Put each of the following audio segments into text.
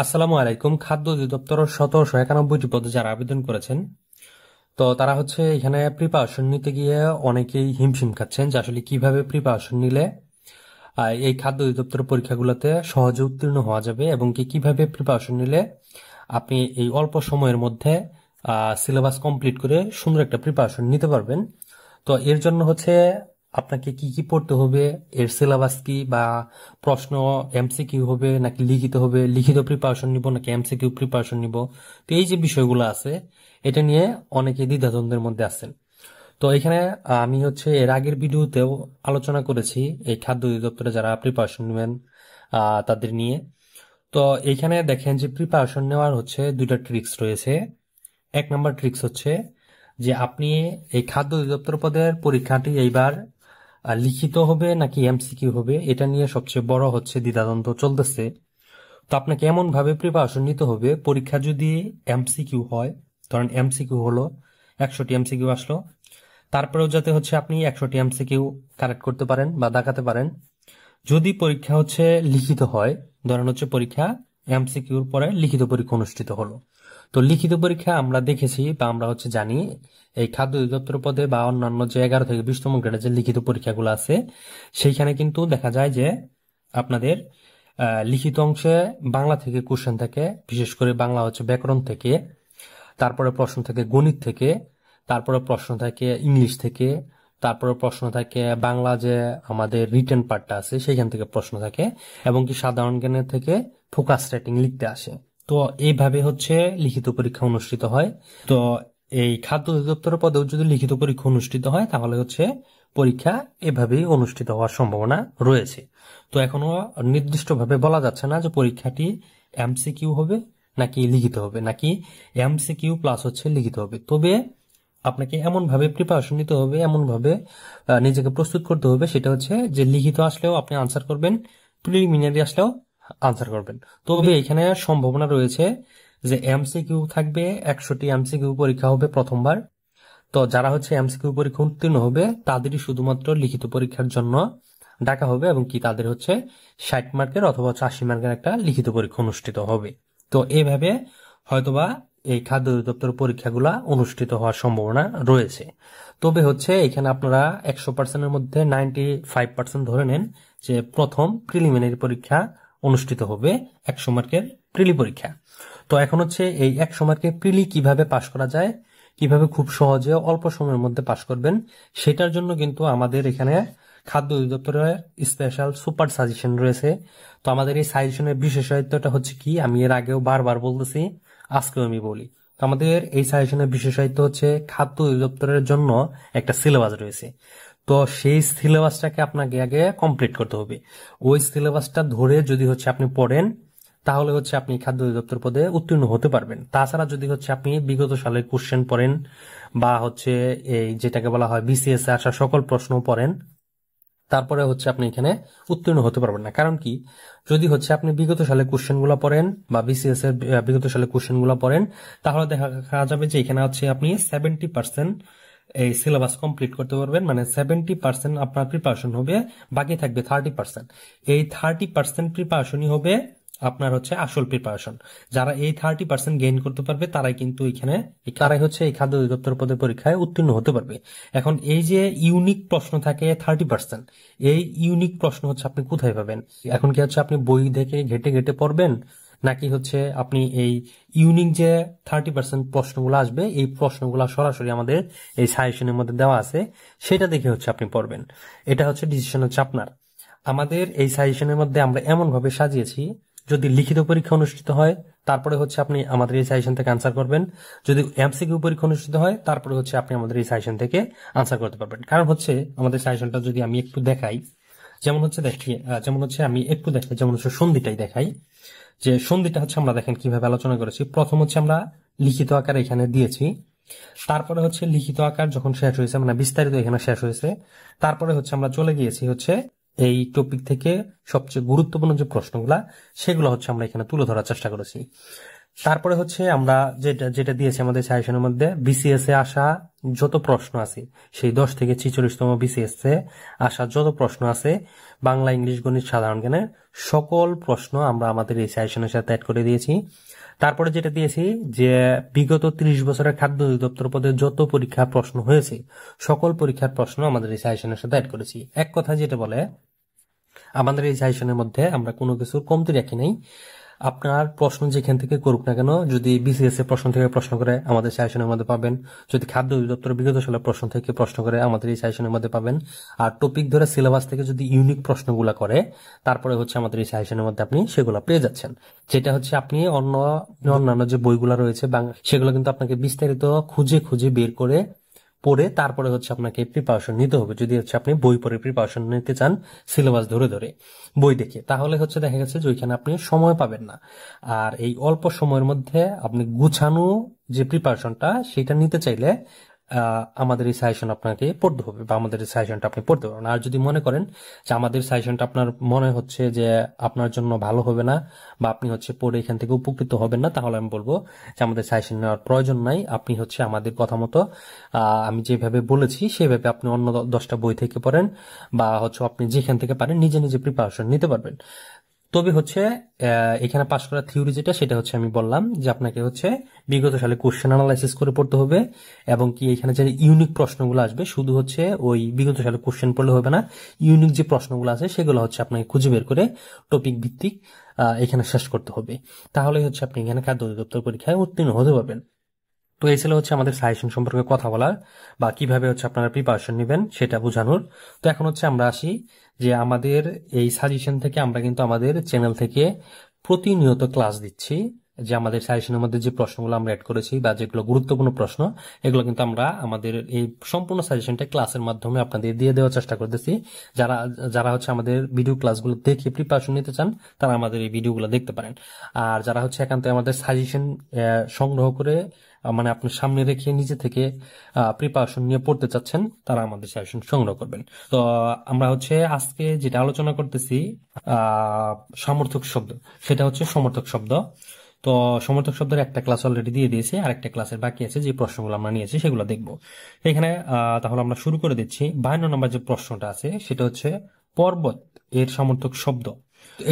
আসসালামু আলাইকুম। খাদ্য অধিদপ্তর 1791টি পদে যারা আবেদন করেছেন, তো তারা হচ্ছে এখানে প্রিপারেশন নিতে গিয়ে অনেকেই হিমশিম খাচ্ছেন যে আসলে কিভাবে প্রিপারেশন নিলে এই খাদ্য অধিদপ্তরের পরীক্ষাগুলোতে সহজে উত্তীর্ণ হওয়া যাবে এবং কিভাবে প্রিপারেশন নিলে আপনি এই অল্প সময়ের মধ্যে সিলেবাস কমপ্লিট করে সুন্দর একটা প্রিপারেশন নিতে পারবেন। তো এর জন্য হচ্ছে আপনাকে কি কি পড়তে হবে, এর সিলেবাস কি, বা প্রশ্ন এমসিকিউ হবে নাকি লিখিত হবে, লিখিত প্রিপারেশন নিব নাকি এমসিকিউ প্রিপারেশন নিব, তো এই যে বিষয়গুলো আছে এটা নিয়ে অনেকে দ্বিধাদ্বন্দ্বের মধ্যে আছেন। তো এখানে আমি হচ্ছে এর আগের ভিডিওতেও আলোচনা করেছি এই খাদ্য অধিদপ্তরে যারা প্রিপারেশন নেবেন তাদের নিয়ে। তো এইখানে দেখেন যে প্রিপারেশন নেওয়ার হচ্ছে দুইটা ট্রিক্স রয়েছে। এক নম্বর ট্রিক্স হচ্ছে যে আপনি এই খাদ্য অধিদপ্তর পদের পরীক্ষাটি এইবার লিখিত হবে নাকি এমসিকিউ হবে, এটা নিয়ে সবচেয়ে বড় হচ্ছে দ্বিধাদ্বন্দ্ব চলতেছে। তো আপনাকে এমন ভাবে প্রিপারেশন নিতে হবে, পরীক্ষা যদি এমসিকিউ হয়, ধরেন এমসিকিউ হলো 100টি এমসিকিউ আসলো, তারপরেও যাতে হচ্ছে আপনি 100টি এমসিকিউ কারেক্ট করতে পারেন বা দেখাতে পারেন। যদি পরীক্ষা হচ্ছে লিখিত হয়, ধরেন হচ্ছে পরীক্ষা এমসিকিউর পরে লিখিত পরীক্ষা অনুষ্ঠিত হলো, তো লিখিত পরীক্ষা আমরা দেখেছি বা আমরা হচ্ছে জানি এই খাদ্য অধিদপ্তর পদে বা অন্যান্য যে 11 থেকে 20তম গ্রেডের যে লিখিত পরীক্ষাগুলো আছে সেইখানে কিন্তু দেখা যায় যে আপনাদের লিখিত অংশে বাংলা থেকে কোশ্চেন থাকে, বিশেষ করে বাংলা হচ্ছে ব্যাকরণ থেকে, তারপরে প্রশ্ন থাকে গণিত থেকে, তারপরে প্রশ্ন থাকে ইংলিশ থেকে, তারপরে প্রশ্ন থাকে বাংলা যে আমাদের রিটেন পার্টটা আছে সেখান থেকে প্রশ্ন থাকে, এবং কি সাধারণ জ্ঞানের থেকে ফোকাস রাইটিং লিখতে আসে। তো এইভাবে হচ্ছে লিখিত পরীক্ষা অনুষ্ঠিত হয়। তো এই খাদ্য অধিদপ্তরের পদেও যদি লিখিত পরীক্ষা অনুষ্ঠিত হয় তাহলে হচ্ছে পরীক্ষা এভাবেই অনুষ্ঠিত হওয়ার সম্ভাবনা রয়েছে। তো এখনো নির্দিষ্টভাবে বলা যাচ্ছে না যে পরীক্ষাটি এমসিকিউ হবে নাকি লিখিত হবে নাকি এমসিকিউ প্লাস হচ্ছে লিখিত হবে। তবে আপনাকে এমন ভাবে প্রিপারেশন নিতে হবে, এমন ভাবে নিজেকে প্রস্তুত করতে হবে, সেটা হচ্ছে যে লিখিত আসলেও আপনি আনসার করবেন, প্রিলিমিনারি আসলেও আনসার করবেন। তবে এখানে সম্ভাবনা রয়েছে যে এমসিকিউ থাকবে, 100টি এমসিকিউ পরীক্ষা হবে প্রথমবার। তো যারা হচ্ছে এমসিকিউ পরীক্ষা উত্তীর্ণ হবে তাদেরই শুধুমাত্র লিখিত পরীক্ষার জন্য ডাকা হবে, এবং কি তাদের হচ্ছে 60 মার্কের অথবা 80 মার্কের একটা লিখিত পরীক্ষা অনুষ্ঠিত হবে। তো এইভাবে হয়তোবা এই খাদ্য অধিদপ্তর পরীক্ষাগুলা অনুষ্ঠিত হওয়ার সম্ভাবনা রয়েছে। তবে হচ্ছে এখানে আপনারা 100%-এর মধ্যে 95% ধরে নেন যে প্রথম প্রিলিমিনারি পরীক্ষা অনুষ্ঠিত হবে 100 মার্কের প্রিলি পরীক্ষা। তো এখন হচ্ছে এই 100 মার্কের প্রিলি কিভাবে পাশ করা যায়, কিভাবে খুব সহজে অল্প সময়ের মধ্যে পাশ করবেন, সেটার জন্য কিন্তু আমাদের এখানে খাদ্য অধিদপ্তরের স্পেশাল সুপার সাজেশন রয়েছে। তো আমাদের এই সাজেশনের বিশেষত্বটা হচ্ছে কি, আমি এর আগেও বারবার বলতেছি, আজকেও আমি বলি। তো আমাদের এই সাজেশনের বিশেষত্ব হচ্ছে খাদ্য অধিদপ্তরের জন্য একটা সিলেবাস রয়েছে। তো সেই সিলেবাসটাকে আপনাকে আগে কমপ্লিট করতে হবে। ওই সিলেবাসটা ধরে যদি হচ্ছে আপনি পড়েন তাহলে হচ্ছে আপনি খাদ্য অধিদপ্তর পদে উত্তীর্ণ হতে পারবেন। তাছাড়া যদি হচ্ছে আপনি বিগত সালের কোশ্চেন পড়েন বা হচ্ছে এই যেটাকে বলা হয় বিসিএস এ আসা সকল প্রশ্ন পড়েন, তারপরে হচ্ছে আপনি এখানে উত্তীর্ণ হতে পারবেন না। কারণ কি, যদি হচ্ছে আপনি বিগত সালে কোশ্চেন গুলা পড়েন বা বিসিএস এর বিগত সালে কোশ্চেন গুলা পড়েন, তাহলে দেখা যাবে যে এখানে হচ্ছে আপনি 70% এই সিলেবাস কমপ্লিট করতে পারবেন, মানে 70% আপনার প্রিপারেশন হবে, বাকি থাকবে 30%। এই 30% প্রিপারেশনই হবে আপনার হচ্ছে আসল প্রিপারেশন। যারা এই 30% গেইন করতে পারবে তারাই কিন্তু এখানে তারাই হচ্ছে এই খাদ্য অধিদপ্তর পদের পরীক্ষায় উত্তীর্ণ হতে পারবে। এখন এই যে ইউনিক প্রশ্ন থাকে 30%, এই ইউনিক প্রশ্ন হচ্ছে আপনি কোথায় পাবেন? এখন কি হচ্ছে আপনি বই দেখে ঘেটে ঘেটে পড়বেন, নাকি হচ্ছে আপনি এই ইউনিক যে 30% প্রশ্নগুলো আসবে এই প্রশ্নগুলো সরাসরি আমাদের এই সাজেশনের মধ্যে দেওয়া আছে সেটা দেখে হচ্ছে আপনি পড়বেন? এটা হচ্ছে ডিসিশন হচ্ছে আপনার। আমাদের এই সাজেশনের মধ্যে আমরা এমন ভাবে সাজিয়েছি, যদি লিখিত পরীক্ষা অনুষ্ঠিত হয় তারপরে হচ্ছে আপনি আমাদের এই সাজেশন থেকে আনসার করবেন, যদি এমসিকিউ পরীক্ষা অনুষ্ঠিত হয় তারপরে হচ্ছে আপনি আমাদের এই সাজেশন থেকে আনসার করতে পারবেন। কারণ হচ্ছে আমাদের সাজেশনটা যদি আমি একটু দেখাই, যেমন হচ্ছে আমি একটু দেখাই, যেমন হচ্ছে সন্ধিটাই দেখাই, যে সন্ধিটা হচ্ছে আমরা দেখেন কিভাবে আলোচনা করেছি। প্রথম হচ্ছে আমরা লিখিত আকার এখানে দিয়েছি, তারপরে হচ্ছে লিখিত আকার যখন শেষ হয়েছে, মানে বিস্তারিত এখানে শেষ হয়েছে, তারপরে হচ্ছে আমরা চলে গিয়েছি হচ্ছে এই টপিক থেকে সবচেয়ে গুরুত্বপূর্ণ যে প্রশ্নগুলা সেগুলো হচ্ছে আমরা এখানে তুলে ধরার চেষ্টা করেছি। তারপরে হচ্ছে আমরা যেটা যেটা দিয়েছি আমাদের সাজেশনের মধ্যে, বিসিএস এ আসা যত প্রশ্ন আছে, সেই 10 থেকে 46তম বিসিএস এ আসা যত প্রশ্ন আছে, বাংলা, ইংলিশ, গণিত, সাধারণ জ্ঞানের সকল প্রশ্ন আমরা আমাদের এই সাজেশনের সাথে অ্যাড করে দিয়েছি। তারপরে যেটা দিয়েছি যে বিগত 30 বছরের খাদ্য অধিদপ্তর পদে যত পরীক্ষা প্রশ্ন হয়েছে, সকল পরীক্ষার প্রশ্ন আমাদের এই সাজেশনের সাথে অ্যাড করেছি। এক কথা যেটা বলে, আমাদের এই সাজেশনের মধ্যে আমরা কোনো কিছুর কমতি রাখি নাই। আপনার প্রশ্ন যেখান থেকে করুক না কেন, যদি বিসিএস এর প্রশ্ন থেকে প্রশ্ন করে আমাদের সাজেশনের মধ্যে পাবেন, যদি খাদ্য অধিদপ্তর বিগত সালের প্রশ্ন থেকে প্রশ্ন করে আমাদের এই সাজেশনের মধ্যে পাবেন, আর টপিক ধরে সিলেবাস থেকে যদি ইউনিক প্রশ্নগুলো করে, তারপরে হচ্ছে আমাদের এই সাজেশনের মধ্যে আপনি সেগুলো পেয়ে যাচ্ছেন। যেটা হচ্ছে আপনি অন্যান্য যে বইগুলো রয়েছে সেগুলো কিন্তু আপনাকে বিস্তারিত খুঁজে খুঁজে বের করে পড়ে তারপরে হচ্ছে আপনাকে প্রিপারেশন নিতে হবে। যদি হচ্ছে আপনি বই পড়ে প্রিপারেশন নিতে চান, সিলেবাস ধরে ধরে বই দেখে, তাহলে হচ্ছে দেখা গেছে যে ওইখানে আপনি সময় পাবেন না। আর এই অল্প সময়ের মধ্যে আপনি গুছানো যে প্রিপারেশনটা, সেটা নিতে চাইলে আমাদের এই সাজেশন আপনাকে পড়তে হবে, বা আমাদের এই সাজেশনটা আপনি পড়তে পারবেন। আর যদি মনে করেন যে আমাদের সাজেশনটা আপনার মনে হচ্ছে যে আপনার জন্য ভালো হবে না, বা আপনি হচ্ছে পড়ে এখান থেকে উপকৃত হবেন না, তাহলে আমি বলবো যে আমাদের সাজেশন নেওয়ার প্রয়োজন নাই। আপনি হচ্ছে আমাদের কথা মতো আমি যেভাবে বলেছি সেভাবে আপনি অন্য 10টা বই থেকে পড়েন, বা হচ্ছে আপনি যেখান থেকে পারেন নিজে নিজে প্রিপারেশন নিতে পারবেন। তবে হচ্ছে এখানে পাশ করা থিওরি যেটা, সেটা হচ্ছে আমি বললাম যে আপনাকে হচ্ছে বিগত সালে কোশ্চেন অ্যানালাইসিস করে পড়তে হবে, এবং কি এখানে যে ইউনিক প্রশ্নগুলো আসবে, শুধু হচ্ছে ওই বিগত সালে কোশ্চেন পড়লে হবে না, ইউনিক যে প্রশ্নগুলো আছে সেগুলো হচ্ছে আপনাকে খুঁজে বের করে টপিক ভিত্তিক এখানে শেষ করতে হবে। তাহলে হচ্ছে আপনি এখানে খাদ্য অধিদপ্তর পরীক্ষায় উত্তীর্ণ হতে পারবেন। তো এই ছিল হচ্ছে আমাদের সাজেশন সম্পর্কে কথা বলার, বা কিভাবে হচ্ছে আপনারা প্রিপারেশন নেবেন সেটা বোঝানোর। তো এখন হচ্ছে আমরা আসি যে আমাদের এই সাজেশন থেকে আমরা কিন্তু আমাদের চ্যানেল থেকে প্রতিনিয়ত ক্লাস দিচ্ছি। যে আমাদের সাজেশনের মধ্যে যে প্রশ্নগুলো আমরা অ্যাড করেছি, বা যেগুলো গুরুত্বপূর্ণ প্রশ্ন, এগুলো কিন্তু আমরা আমাদের এই সম্পূর্ণ সাজেশনটা ক্লাসের মাধ্যমে আপনাদের দিয়ে দেওয়ার চেষ্টা করতেছি। যারা যারা হচ্ছে আমাদের ভিডিও ক্লাসগুলো দেখে প্রিপারেশন নিতে চান, তারা আমাদের এই ভিডিওগুলো দেখতে পারেন। আর যারা হচ্ছে একান্ত আমাদের সাজেশন সংগ্রহ করে মানে আপনার সামনে রেখে নিজে থেকে প্রিপারেশন নিয়ে পড়তে চাচ্ছেন, তারা আমাদের সাজেশন সংগ্রহ করবেন। তো আমরা হচ্ছে আজকে যেটা আলোচনা করতেছি সমর্থক শব্দ, সেটা হচ্ছে সমর্থক শব্দ। তো সমর্থক শব্দের একটা ক্লাস অলরেডি দিয়ে দিয়েছি, আর একটা ক্লাসের বাকি আছে। যে প্রশ্নগুলো আমরা নিয়েছি সেগুলো দেখবো এখানে। তাহলে আমরা শুরু করে দিচ্ছি। 52 নম্বর যে প্রশ্নটা আছে সেটা হচ্ছে পর্বত এর সমর্থক শব্দ।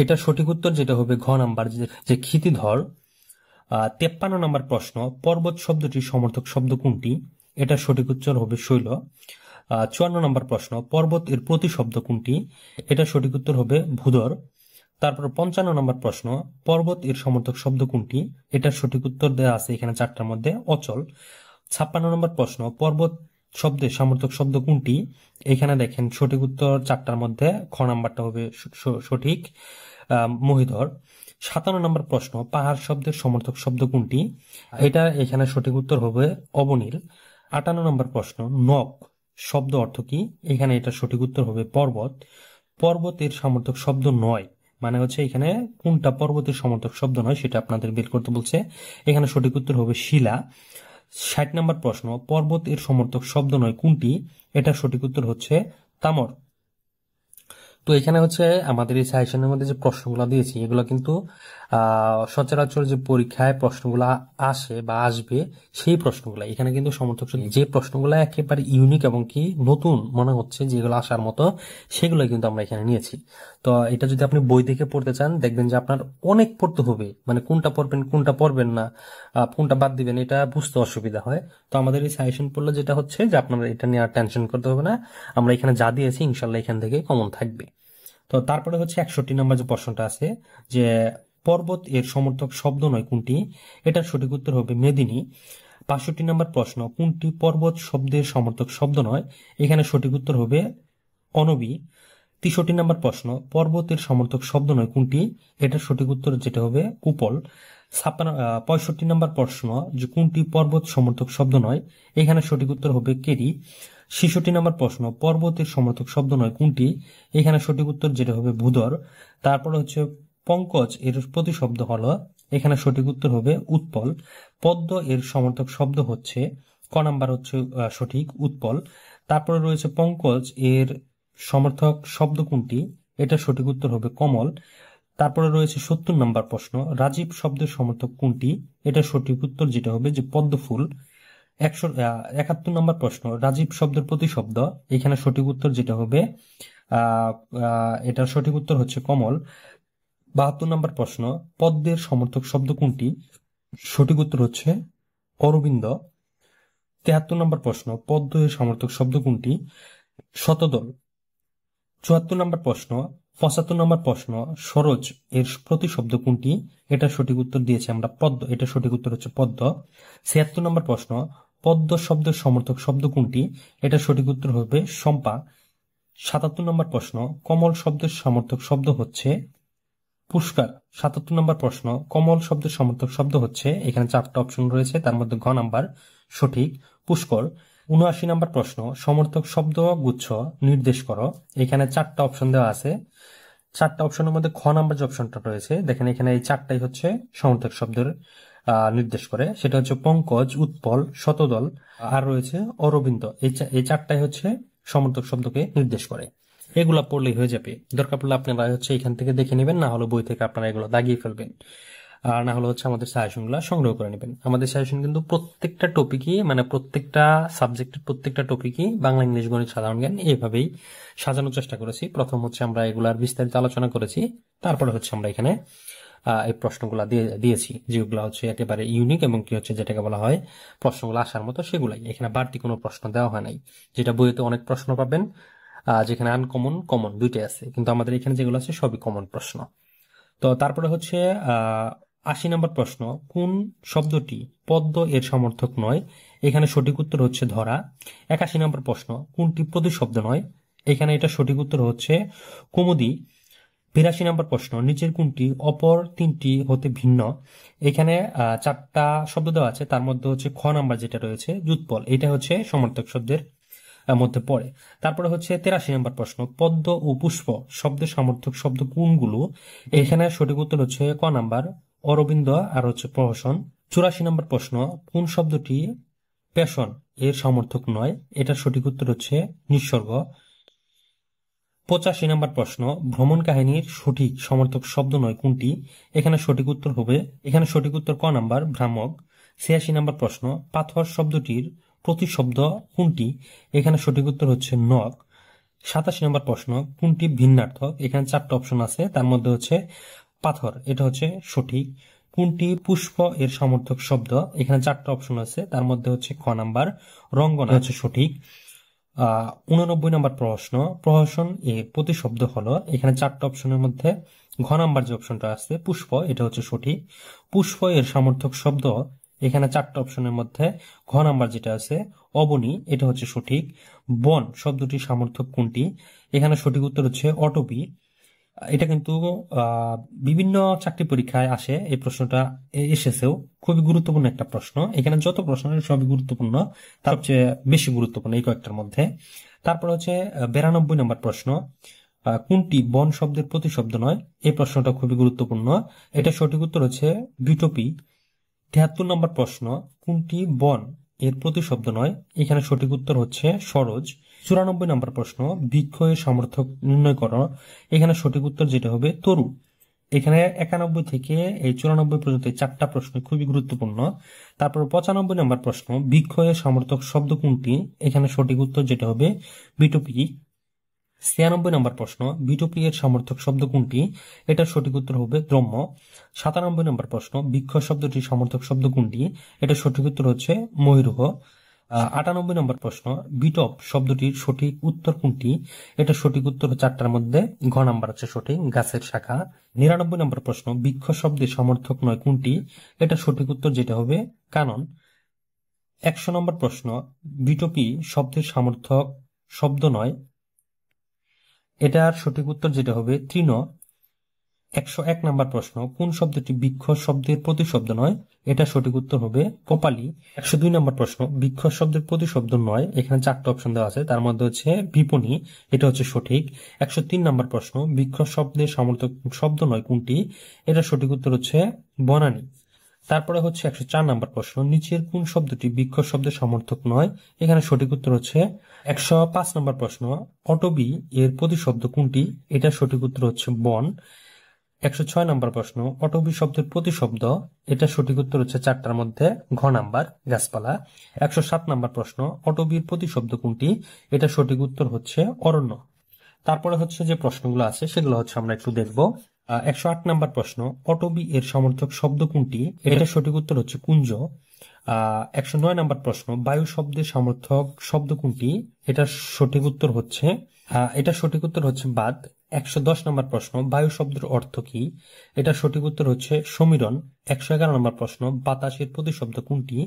এটা সঠিক উত্তর যেটা হবে ঘ নাম্বার, যে ক্ষিতিধর। 53 নম্বর প্রশ্ন, পর্বত শব্দটির সমর্থক শব্দ কোনটি? এটা সঠিক উত্তর হবে শৈল। 54 নম্বর প্রশ্ন, পর্বত এর প্রতিশব্দ কোনটি? এটা সঠিক উত্তর হবে ভূধর। তারপর 55 নম্বর প্রশ্ন, পর্বত এর সমর্থক শব্দ কোনটি? এটার সঠিক উত্তর দেওয়া আছে এখানে 4টার মধ্যে অচল। 56 নম্বর প্রশ্ন, পর্বত শব্দের সমর্থক শব্দ কোনটি? এখানে দেখেন সঠিক উত্তর 4টার মধ্যে খ নাম্বারটা হবে সঠিক, মহিধর। 57 নম্বর প্রশ্ন, পাহাড় শব্দের সমর্থক শব্দ কোনটি? এটা এখানে সঠিক উত্তর হবে অবনীল। 58 নম্বর প্রশ্ন, নক শব্দ অর্থ কি? এখানে এটা সঠিক উত্তর হবে পর্বত। পর্বতের সমর্থক শব্দ নয়, মানে হচ্ছে এখানে কোনটা পর্বতের সমর্থক শব্দ নয় সেটা আপনাদের বের করতে বলছে। এখানে সঠিক উত্তর হবে শিলা। 60 নম্বর প্রশ্ন, পর্বত এর সমর্থক শব্দ নয় কোনটি? এটা সঠিক উত্তর হচ্ছে তামর। তো এখানে হচ্ছে আমাদের এই সাজেশনের মধ্যে যে প্রশ্নগুলো দিয়েছি, এগুলো কিন্তু সচরাচর যে পরীক্ষায় প্রশ্নগুলো আসে বা আসবে, সেই প্রশ্নগুলো এখানে কিন্তু সমর্থক যে প্রশ্নগুলো একেবারে ইউনিক এবং কি নতুন মনে হচ্ছে যেগুলো আসার মতো, সেগুলো কিন্তু আমরা এখানে নিয়েছি। তো এটা যদি আপনি বই দেখে পড়তে চান, দেখবেন যে আপনার অনেক পড়তে হবে, মানে কোনটা পড়বেন কোনটা পড়বেন না, কোনটা বাদ দিবেন, এটা বুঝতে অসুবিধা হয়। তো আমাদের এই সাজেশন পড়লে যেটা হচ্ছে যে আপনারা এটা নিয়ে আর টেনশন করতে হবে না, আমরা এখানে যা দিয়েছি ইনশাল্লাহ এখান থেকে কমন থাকবে। তো তারপরে হচ্ছে 61 নম্বর যে প্রশ্নটা আছে, যে পর্বত এর সমর্থক শব্দ নয় কোনটি? এটার সঠিক উত্তর হবে মেদিনী। 65 নম্বর প্রশ্ন, কোনটি পর্বত শব্দের সমর্থক শব্দ নয়? এখানে সঠিক উত্তর হবে অনবী। 63 নম্বর প্রশ্ন, পর্বতের সমর্থক শব্দ নয় কোনটি? এটার সঠিক উত্তর যেটা হবে কুপল। 65 নম্বর প্রশ্ন, যে কোনটি পর্বত সমর্থক শব্দ নয়? এখানে সঠিক উত্তর হবে কেরি। 66 নম্বর প্রশ্ন, পর্বতের সমর্থক শব্দ নয় কোনটি? এখানে সঠিক উত্তর যেটা হবে ভূধর। তারপর হচ্ছে পঙ্কজ এর প্রতিশব্দ হলো, এখানে সঠিক উত্তর হবে উৎপল। পদ্ম এর সমর্থক শব্দ হচ্ছে ক নাম্বার হচ্ছে সঠিক উৎপল। তারপরে রয়েছে পঙ্কজ এর সমর্থক শব্দ কোনটি? এটা সঠিক উত্তর হবে কমল। তারপরে রয়েছে 70 নম্বর প্রশ্ন, রাজীব শব্দের সমর্থক কোনটি? এটা সঠিক উত্তর যেটা হবে যে পদ্ম ফুল। 71 নম্বর প্রশ্ন, রাজীব শব্দের প্রতিশব্দ, এখানে সঠিক উত্তর যেটা হবে এটার সঠিক উত্তর হচ্ছে কমল। 72 নম্বর প্রশ্ন, পদ্মের সমর্থক শব্দ কোনটি? সঠিক উত্তর হচ্ছে অরবিন্দ। 73 নম্বর প্রশ্ন, পদ্ম এর সমর্থক শব্দ কোনটি? শতদল। 74 নম্বর প্রশ্ন, 75 নম্বর প্রশ্ন, সরোজ এর প্রতিশব্দ কোনটি? এটা সঠিক উত্তর দিয়েছি আমরা পদ্ম, এটা সঠিক উত্তর হচ্ছে পদ্ম। 76 নম্বর প্রশ্ন, পদ্ম শব্দের সমর্থক শব্দ কোনটি? এটা সঠিক উত্তর হবে শম্পা। 77 নম্বর প্রশ্ন, কমল শব্দের সমর্থক শব্দ হচ্ছে পুষ্কর। 77 নম্বর প্রশ্ন, কমল শব্দের সমর্থক শব্দ হচ্ছে, এখানে 4টা অপশন রয়েছে, তার মধ্যে ঘ নাম্বার সঠিক, পুষ্কর। 79 নম্বর প্রশ্ন, সমর্থক শব্দ গুচ্ছ নির্দেশ করো, এখানে 4টা অপশন দেওয়া আছে। 4টা অপশনের মধ্যে খ নাম্বার যে অপশনটা রয়েছে, দেখেন এখানে এই 4টাই হচ্ছে সমর্থক শব্দের নির্দেশ করে, সেটা হচ্ছে পঙ্কজ, উৎপল, শতদল আর রয়েছে অরবিন্দ। এই 4টাই হচ্ছে সমর্থক শব্দকে নির্দেশ করে। এগুলা পড়লেই হয়ে যাবে, দরকার পড়লে আপনারা হচ্ছে এখান থেকে দেখে নেবেন, না হলে বই থেকে আপনারা এগুলো দাগিয়ে ফেলবেন, আর না হলে হচ্ছে আমাদের সাজেশনগুলো সংগ্রহ করে নেবেন। আমাদের সাজেশন কিন্তু প্রত্যেকটা টপিকই, মানে প্রত্যেকটা সাবজেক্টের প্রত্যেকটা টপিকই বাংলা, ইংলিশ, গণিত, সাধারণ জ্ঞান এইভাবেই সাজানোর চেষ্টা করেছি। প্রথম হচ্ছে আমরা এগুলার বিস্তারিত আলোচনা করেছি, তারপরে হচ্ছে আমরা এখানে এই প্রশ্নগুলা দিয়েছি, যেগুলো হচ্ছে একেবারে ইউনিক এবং কি হচ্ছে যেটাকে বলা হয় প্রশ্নগুলো আসার মতো, সেগুলাই। এখানে বাড়তি কোনো প্রশ্ন দেওয়া হয় নাই। যেটা বইতে অনেক প্রশ্ন পাবেন, যেখানে আনকমন, কমন দুইটাই আছে, কিন্তু আমাদের এখানে যেগুলো আছে সবই কমন প্রশ্ন। তো তারপরে হচ্ছে 80 নম্বর প্রশ্ন, কোন শব্দটি পদ্ম এর সমর্থক নয়? এখানে সঠিক উত্তর হচ্ছে ধরা। 81 নম্বর প্রশ্ন, কোনটি প্রতিশব্দ নয়? এখানে এটা সঠিক উত্তর হচ্ছে কুমুদি। 82 নম্বর প্রশ্ন, নিচের কোনটি অপর তিনটি হতে ভিন্ন? এখানে 4টা শব্দ দেওয়া আছে, তার মধ্যে হচ্ছে খ নাম্বার যেটা রয়েছে যুৎপল, এটা হচ্ছে সমর্থক শব্দের মধ্যে পড়ে। তারপরে হচ্ছে 83 নম্বর প্রশ্ন, পদ্ম ও পুষ্প শব্দের সমর্থক শব্দ কোনগুলো? এখানে সঠিক উত্তর হচ্ছে ক নাম্বার অরবিন্দ আর হচ্ছে প্রহসন। 84 নম্বর প্রশ্ন, কোন শব্দটি পেষণ এর সমর্থক নয়? এটা সঠিক উত্তর হচ্ছে নিঃসর্গ। 85 নম্বর প্রশ্ন, ভ্রমণ কাহিনীর সঠিক সমর্থক শব্দ নয় কোনটি? এখানে সঠিক উত্তর হবে, এখানে সঠিক উত্তর ক নাম্বার ভ্রামক। 86 নম্বর প্রশ্ন, পাথর শব্দটির প্রতিশব্দ কোনটি? এখানে সঠিক উত্তর হচ্ছে নখ। 87 নম্বর প্রশ্ন, কোনটি ভিন্নার্থক? এখানে 4টা অপশন আছে, তার মধ্যে হচ্ছে পাথর, এটা হচ্ছে সঠিক। কোনটি পুষ্প এর সমর্থক শব্দ? এখানে 4টা অপশন আছে, তার মধ্যে হচ্ছে খ নাম্বার রঙ্গনা হচ্ছে সঠিক। 89 নম্বর প্রশ্ন, প্রহসন এর প্রতিশব্দ হলো, এখানে 4টা অপশনের মধ্যে ঘ নাম্বার যে অপশনটা আছে পুষ্প, এটা হচ্ছে সঠিক। পুষ্প এর সমর্থক শব্দ, এখানে 4টা অপশনের মধ্যে ঘ নাম্বার যেটা আছে অবনী, এটা হচ্ছে সঠিক। বন শব্দটির সমর্থক কোনটি? এখানে সঠিক উত্তর হচ্ছে অটবি। এটা কিন্তু বিভিন্ন চাকরি পরীক্ষায় আসে, এই প্রশ্নটা এসেছেও, খুবই গুরুত্বপূর্ণ একটা প্রশ্ন। এখানে যত প্রশ্ন সবই গুরুত্বপূর্ণ, তার সবচেয়ে বেশি গুরুত্বপূর্ণ এই কয়েকটার মধ্যে। তারপর হচ্ছে 92 নম্বর প্রশ্ন, কোনটি বন শব্দের প্রতিশব্দ নয়? এই প্রশ্নটা খুবই গুরুত্বপূর্ণ, এটা সঠিক উত্তর হচ্ছে বিটপি। 73 নম্বর প্রশ্ন, কোনটি বন এর প্রতিশব্দ নয়? এখানে সঠিক উত্তর হচ্ছে সরোজ। 94 নম্বর প্রশ্ন, বৃক্ষ এর সমর্থক নির্ণয় করো, এখানে সঠিক উত্তর যেটা হবে তরু। এখানে 91 থেকে এই 94 পর্যন্ত 4টা প্রশ্ন খুবই গুরুত্বপূর্ণ। তারপর 95 নম্বর প্রশ্ন, বৃক্ষ এর সমর্থক শব্দ কোনটি? এখানে সঠিক উত্তর যেটা হবে বিটপি। 96 নম্বর প্রশ্ন, বিটপি এর সমর্থক শব্দ কোনটি? এটা সঠিক উত্তর হবে দ্রম্য। 97 নম্বর প্রশ্ন, বৃক্ষ শব্দটির সমর্থক শব্দ কোনটি? এটা সঠিক উত্তর হচ্ছে ময়ূরহ। 98 নম্বর প্রশ্ন, বিটপ শব্দটির সঠিক উত্তর কোনটি? এটা সঠিক উত্তর 4টার মধ্যে ঘ নাম্বার হচ্ছে সঠিক, গাছের শাখা। 99 নম্বর প্রশ্ন, বৃক্ষ শব্দের সমর্থক নয় কোনটি? এটা সঠিক উত্তর যেটা হবে কানন। 100 নম্বর প্রশ্ন, বিটপি শব্দের সমর্থক শব্দ নয়, এটার সঠিক উত্তর যেটা হবে তৃণ। 101 নম্বর প্রশ্ন, কোন শব্দটি বৃক্ষ শব্দের প্রতিশব্দ নয়? এটা সঠিক উত্তর হবে কপালি। 102 নম্বর প্রশ্ন, বৃক্ষ শব্দের প্রতিশব্দ নয়, এখানে 4টা অপশন দেওয়া আছে, তার মধ্যে হচ্ছে বিপণী, এটা হচ্ছে সঠিক। 103 নম্বর প্রশ্ন, বৃক্ষ শব্দের সমর্থক শব্দ নয় কোনটি? এটা সঠিক উত্তর হচ্ছে বনানী। তারপরে হচ্ছে 104 নম্বর প্রশ্ন, নিচের কোন শব্দটি বৃক্ষ শব্দের সমর্থক নয়? এখানে সঠিক উত্তর হচ্ছে 105 নম্বর প্রশ্ন, অটবি এর প্রতিশব্দ কোনটি? এটা সঠিক উত্তর হচ্ছে বন। 106 নম্বর প্রশ্ন, অটবি শব্দের প্রতিশব্দ, এটা সঠিক উত্তর হচ্ছে 4টার মধ্যে ঘ নাম্বার, গাছপালা। 107 নম্বর প্রশ্ন, অটবির প্রতিশব্দ কোনটি, এটা সঠিক উত্তর হচ্ছে অরণ্য। তারপরে হচ্ছে যে প্রশ্নগুলো আছে সেগুলো হচ্ছে আমরা একটু দেখব। 108 নম্বর প্রশ্ন, অটবি এর সমর্থক শব্দ কোনটি, এটা সঠিক উত্তর হচ্ছে কুঞ্জ। 109 নম্বর প্রশ্ন, বায়ু শব্দের সমর্থক শব্দ কোনটি, এটা সঠিক উত্তর হচ্ছে বাদ। 110 নম্বর প্রশ্ন, বায়ু শব্দের অর্থ কি, এটা সঠিক উত্তর হচ্ছে সমীরণ। 111 নম্বর প্রশ্ন, বাতাসের প্রতিশব্দ কোনটি,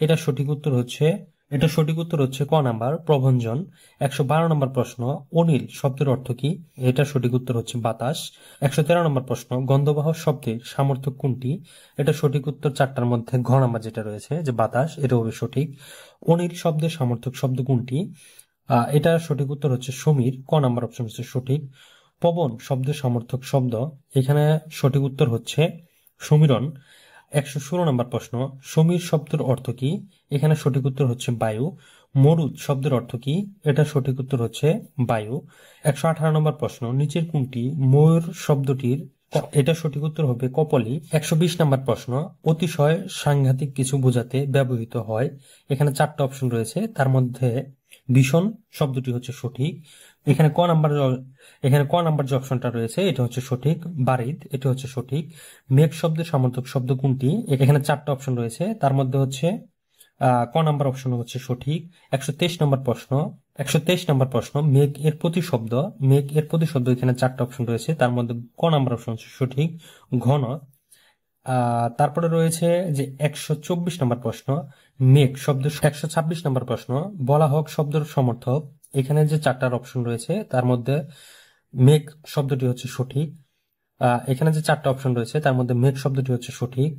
এটা সঠিক উত্তর হচ্ছে ক নাম্বার, প্রভঞ্জন। 112 নম্বর প্রশ্ন, অনিল শব্দের অর্থ কি, এটা সঠিক উত্তর হচ্ছে বাতাস। 113 নম্বর প্রশ্ন, গন্ধবাহ শব্দের সামর্থক কোনটি, এটা সঠিক উত্তর 4টার মধ্যে ঘ নাম্বার যেটা রয়েছে যে বাতাস, এটা হবে সঠিক। অনিল শব্দের সামর্থক শব্দ কোনটি, এটা সঠিক উত্তর হচ্ছে সমীর, ক নাম্বার অপশন হচ্ছে সঠিক। পবন শব্দের সমর্থক শব্দ, এখানে সঠিক উত্তর হচ্ছে সমীরণ। 116 নম্বর প্রশ্ন, সমীর শব্দের অর্থ কি, এখানে সঠিক উত্তর হচ্ছে বায়ু। মরুদ শব্দের অর্থ কি, এটা সঠিক উত্তর হচ্ছে বায়ু। 118 নম্বর প্রশ্ন, নিচের কোনটি ময়ূর শব্দটির, এটা সঠিক উত্তর হবে কপলি। 120 নম্বর প্রশ্ন, অতিশয় সাংঘাতিক কিছু বোঝাতে ব্যবহৃত হয়, এখানে 4টা অপশন রয়েছে, তার মধ্যে ভীষণ শব্দটি হচ্ছে সঠিক। এখানে ক নাম্বার যে অপশনটা রয়েছে এটা হচ্ছে সঠিক, বারিদ, এটা হচ্ছে সঠিক। মেঘ শব্দের সমর্থক শব্দ কোনটি, এখানে 4টা অপশন রয়েছে, তার মধ্যে হচ্ছে ক নাম্বার অপশন হচ্ছে সঠিক। 123 নম্বর প্রশ্ন, মেঘ এর প্রতিশব্দ, এখানে 4টা অপশন রয়েছে, তার মধ্যে ক নাম্বার অপশন হচ্ছে সঠিক, ঘন। তারপরে রয়েছে যে 124 নম্বর প্রশ্ন, মেঘ শব্দ। 126 নম্বর প্রশ্ন, বলা হোক শব্দের সমর্থক, এখানে যে 4টার অপশন রয়েছে তার মধ্যে মেঘ শব্দটি হচ্ছে সঠিক। এখানে যে 4টা অপশন রয়েছে তার মধ্যে মেঘ শব্দটি হচ্ছে সঠিক।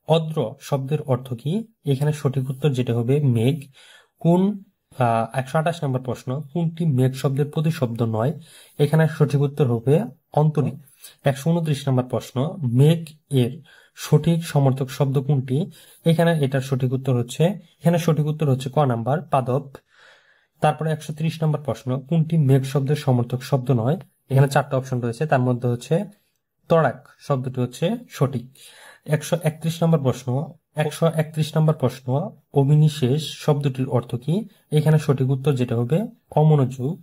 অদ্র শব্দের অর্থ কি, এখানে সঠিক উত্তর যেটা হবে মেঘ। 128 নম্বর প্রশ্ন, কোনটি মেঘ শব্দের প্রতিশব্দ নয়, এখানে সঠিক উত্তর হবে অন্তরী। 129 নম্বর প্রশ্ন, মেঘ এর সঠিক সমর্থক শব্দ কোনটি, এখানে সঠিক উত্তর হচ্ছে ক নাম্বার, পাদপ। তারপরে 130 নম্বর প্রশ্ন, কোনটি মেঘ শব্দের সমর্থক শব্দ নয়, এখানে 4টা অপশন রয়েছে, তার মধ্যে হচ্ছে তড়াক শব্দটি হচ্ছে সঠিক। 131 নম্বর প্রশ্ন, অবিনিশেষ শব্দটির অর্থ কি, এখানে সঠিক উত্তর যেটা হবে অমনোযোগ।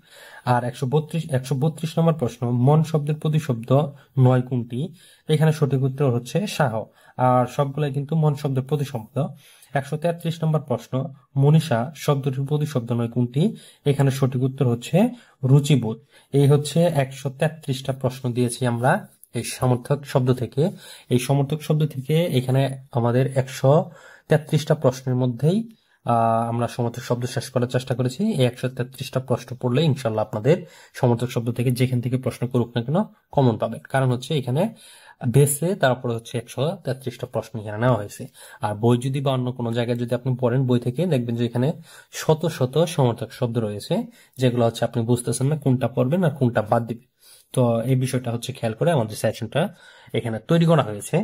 আর 132 নম্বর প্রশ্ন, মন শব্দের প্রতিশব্দ নয় কোনটি, এখানে সঠিক উত্তর হচ্ছে সাহ। আর সবগুলাই কিন্তু মন শব্দের প্রতিশব্দ। 133 নম্বর প্রশ্ন, মনীষা শব্দটির প্রতিশব্দ নয় কোনটি, এখানে সঠিক উত্তর হচ্ছে রুচিবোধ। এই হচ্ছে 133টা প্রশ্ন দিয়েছি আমরা এই সমর্থক শব্দ থেকে এখানে আমাদের 133টা প্রশ্নের মধ্যেই আমরা সমর্থক শব্দ শেষ করার চেষ্টা করেছি। এই 133টা প্রশ্ন পড়লে ইনশাল্লাহ আপনাদের সমর্থক শব্দ থেকে যেখান থেকে প্রশ্ন করুক না কেন কমন পাবেন, কারণ হচ্ছে এখানে বেসে তারপরে হচ্ছে 133টা প্রশ্ন এখানে নেওয়া হয়েছে। আর বই যদি বা অন্য কোনো জায়গায় যদি আপনি পড়েন বই থেকে, দেখবেন যে এখানে শত শত সমর্থক শব্দ রয়েছে, যেগুলো হচ্ছে আপনি বুঝতেছেন না কোনটা পড়বেন আর কোনটা বাদ দিবেন। তো এই বিষয়টা হচ্ছে খেয়াল করে আমাদের সাজেশনটা এখানে তৈরি করা হয়েছে।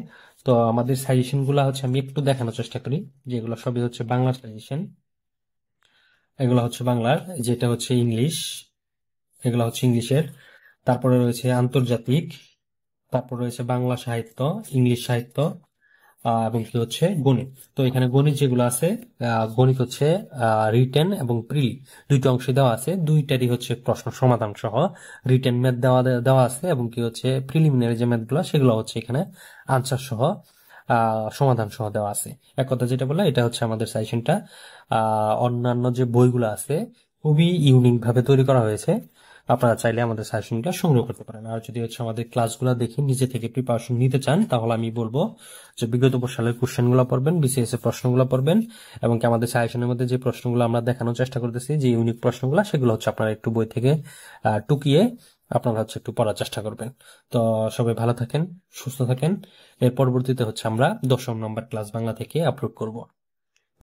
তো আমাদের সাজেশন গুলা হচ্ছে আমি একটু দেখানোর চেষ্টা করি, যেগুলো সবই হচ্ছে বাংলার সাজেশন। এগুলো হচ্ছে বাংলার, যেটা হচ্ছে ইংলিশ, এগুলো হচ্ছে ইংলিশের। তারপরে রয়েছে আন্তর্জাতিক, তারপর রয়েছে বাংলা সাহিত্য, ইংলিশ সাহিত্য, এবং কি হচ্ছে গণিত। তো এখানে গণিত যেগুলো আছে, গণিত হচ্ছে রিটেন এবং প্রিলি দুইটা অংশে দেওয়া আছে, দুইটারই হচ্ছে প্রশ্ন সমাধান সহ রিটেন ম্যাথ দেওয়া আছে, এবং কি হচ্ছে প্রিলিমিনারি যে ম্যাথ গুলো সেগুলো হচ্ছে এখানে আনসার সহ সমাধান সহ দেওয়া আছে। এক কথা যেটা বললাম, এটা হচ্ছে আমাদের সাজেশনটা। অন্যান্য যে বইগুলো আছে খুবই ইউনিক ভাবে তৈরি করা হয়েছে, আপনারা চাইলে আমাদের সাজেশনটা সংগ্রহ করতে পারেন। আর যদি হচ্ছে আমাদের ক্লাসগুলো দেখে নিজে থেকে প্রিপারেশন নিতে চান, তাহলে আমি বলবো যে বিগত সালের কোশ্চেনগুলো পড়বেন, বিসিএস এর প্রশ্নগুলো পড়বেন, এবং কি আমাদের সাজেশনের মধ্যে যে প্রশ্নগুলো আমরা দেখানোর চেষ্টা করতেছি, যে ইউনিক প্রশ্নগুলো, সেগুলো হচ্ছে আপনারা একটু বই থেকে টুকিয়ে আপনারা হচ্ছে একটু পড়ার চেষ্টা করবেন। তো সবাই ভালো থাকেন, সুস্থ থাকেন। এর পরবর্তীতে হচ্ছে আমরা 10ম নম্বর ক্লাস বাংলা থেকে আপলোড করব।